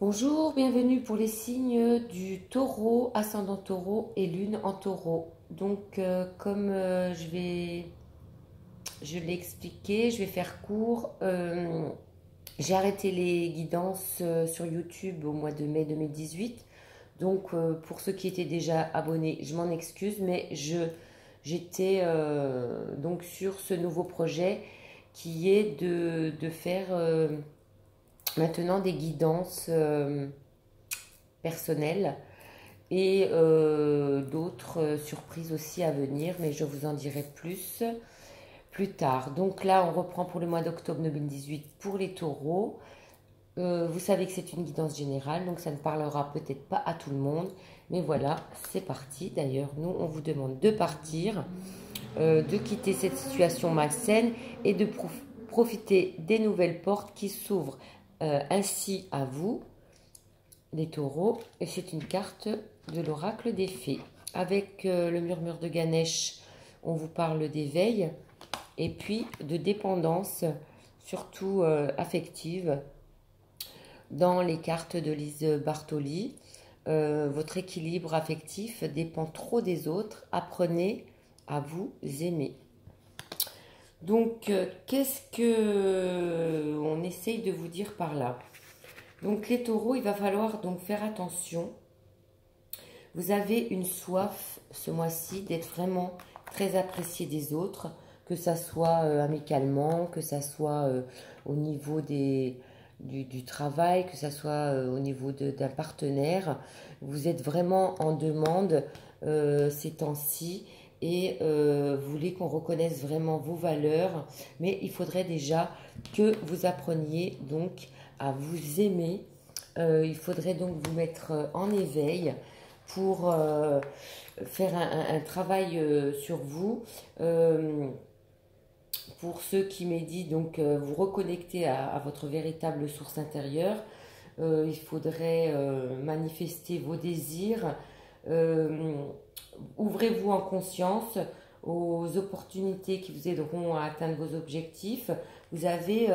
Bonjour, bienvenue pour les signes du taureau, ascendant taureau et lune en taureau. Donc, comme je l'ai expliqué, je vais faire court. J'ai arrêté les guidances sur YouTube au mois de mai 2018. Donc, pour ceux qui étaient déjà abonnés, je m'en excuse, mais j'étais donc sur ce nouveau projet qui est de faire maintenant des guidances personnelles et d'autres surprises aussi à venir, mais je vous en dirai plus tard. Donc là, on reprend pour le mois d'octobre 2018 pour les taureaux. Vous savez que c'est une guidance générale, donc ça ne parlera peut-être pas à tout le monde, mais voilà, c'est parti. D'ailleurs, nous, on vous demande de partir, de quitter cette situation malsaine et de profiter des nouvelles portes qui s'ouvrent ainsi à vous, les taureaux. Et c'est une carte de l'oracle des fées. Avec le murmure de Ganesh, on vous parle d'éveil et puis de dépendance, surtout affective. Dans les cartes de Lise Bartoli, votre équilibre affectif dépend trop des autres. Apprenez à vous aimer. Donc, qu'est-ce que on essaye de vous dire par là? Donc, les taureaux, il va falloir donc faire attention. Vous avez une soif ce mois-ci d'être vraiment très apprécié des autres, que ça soit amicalement, que ça soit au niveau du travail, que ça soit au niveau d'un partenaire. Vous êtes vraiment en demande ces temps-ci et vous voulez qu'on reconnaisse vraiment vos valeurs, mais il faudrait déjà que vous appreniez donc à vous aimer. Il faudrait donc vous mettre en éveil pour faire un travail sur vous. Pour ceux qui méditent, donc vous reconnecter à votre véritable source intérieure. Il faudrait manifester vos désirs. Ouvrez-vous en conscience aux opportunités qui vous aideront à atteindre vos objectifs. Vous avez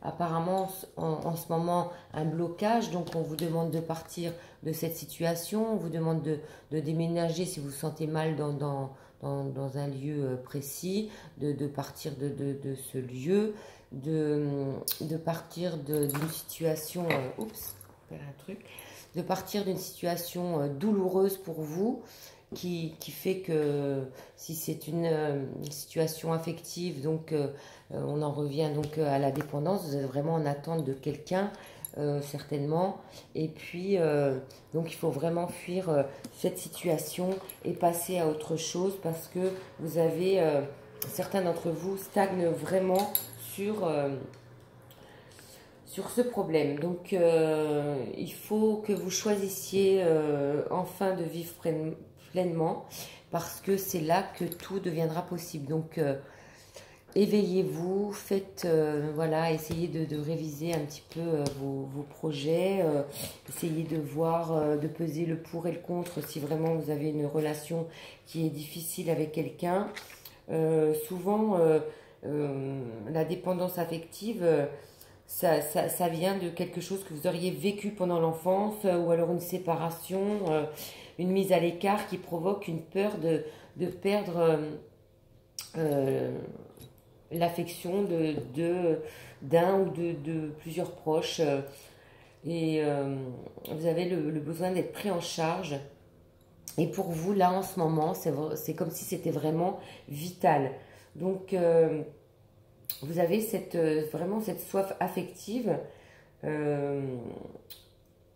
apparemment en ce moment un blocage, donc on vous demande de partir de cette situation, on vous demande de déménager si vous vous sentez mal dans un lieu précis, de partir de ce lieu, de partir d'une situation, de partir d'une situation douloureuse pour vous, qui fait que si c'est une situation affective, donc on en revient donc à la dépendance, vous êtes vraiment en attente de quelqu'un, certainement, et puis donc il faut vraiment fuir cette situation et passer à autre chose, parce que vous avez, certains d'entre vous stagnent vraiment sur ce problème. Donc il faut que vous choisissiez enfin de vivre pleinement, parce que c'est là que tout deviendra possible. Donc éveillez-vous, faites, voilà, essayez de réviser un petit peu vos projets, essayez de voir, de peser le pour et le contre si vraiment vous avez une relation qui est difficile avec quelqu'un. Souvent, la dépendance affective, ça vient de quelque chose que vous auriez vécu pendant l'enfance, ou alors une séparation, une mise à l'écart qui provoque une peur de perdre l'affection d'un ou de plusieurs proches. Et vous avez le besoin d'être pris en charge. Et pour vous, là, en ce moment, c'est comme si c'était vraiment vital. Donc, vous avez vraiment cette soif affective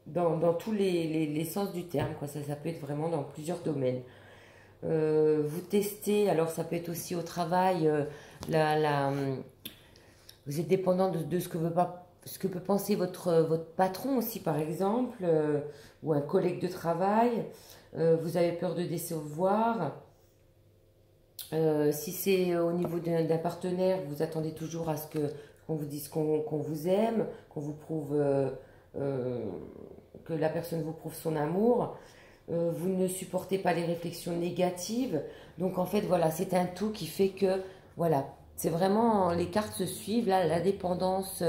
dans tous les sens du terme, quoi. Ça peut être vraiment dans plusieurs domaines. Vous testez, alors ça peut être aussi au travail, vous êtes dépendant de ce que peut penser votre patron aussi, par exemple, ou un collègue de travail. Vous avez peur de décevoir. Si c'est au niveau d'un partenaire, vous attendez toujours à ce qu'on vous dise qu'on vous aime, qu'on vous prouve, que la personne vous prouve son amour. Vous ne supportez pas les réflexions négatives. Donc en fait, voilà, c'est un tout qui fait que, voilà, c'est vraiment, les cartes se suivent. Là, la dépendance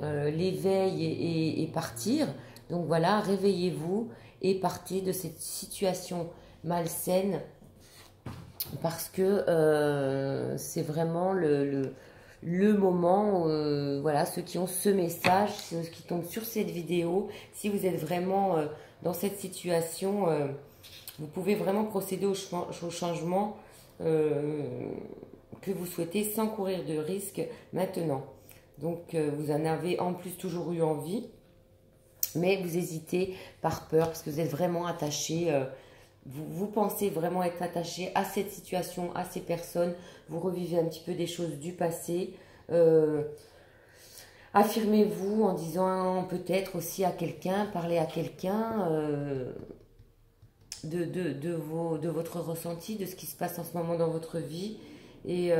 l'éveil et partir. Donc voilà, réveillez-vous et partez de cette situation malsaine parce que c'est vraiment le moment, voilà, ceux qui ont ce message, ceux qui tombent sur cette vidéo, si vous êtes vraiment dans cette situation, vous pouvez vraiment procéder au changement que vous souhaitez sans courir de risque maintenant. Donc vous en avez en plus toujours eu envie, mais vous hésitez par peur parce que vous êtes vraiment attaché. Vous pensez vraiment être attaché à cette situation, à ces personnes. Vous revivez un petit peu des choses du passé. Affirmez-vous en disant peut-être aussi à quelqu'un, parlez à quelqu'un de votre ressenti, de ce qui se passe en ce moment dans votre vie et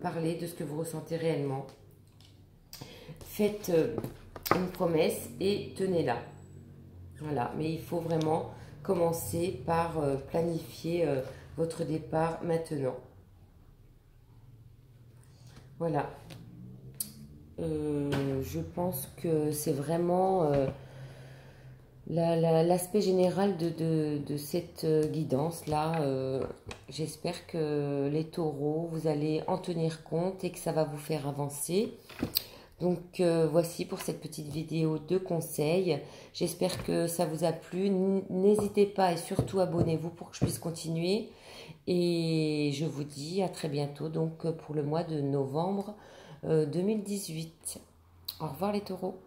parlez de ce que vous ressentez réellement. Faites une promesse et tenez-la. Voilà, mais il faut vraiment commencer par planifier votre départ maintenant. Voilà. Je pense que c'est vraiment l'aspect général de cette guidance-là. J'espère que les taureaux, vous allez en tenir compte et que ça va vous faire avancer. Donc voici pour cette petite vidéo de conseils. J'espère que ça vous a plu. N'hésitez pas et surtout abonnez-vous pour que je puisse continuer. Et je vous dis à très bientôt donc pour le mois de novembre 2018. Au revoir les taureaux.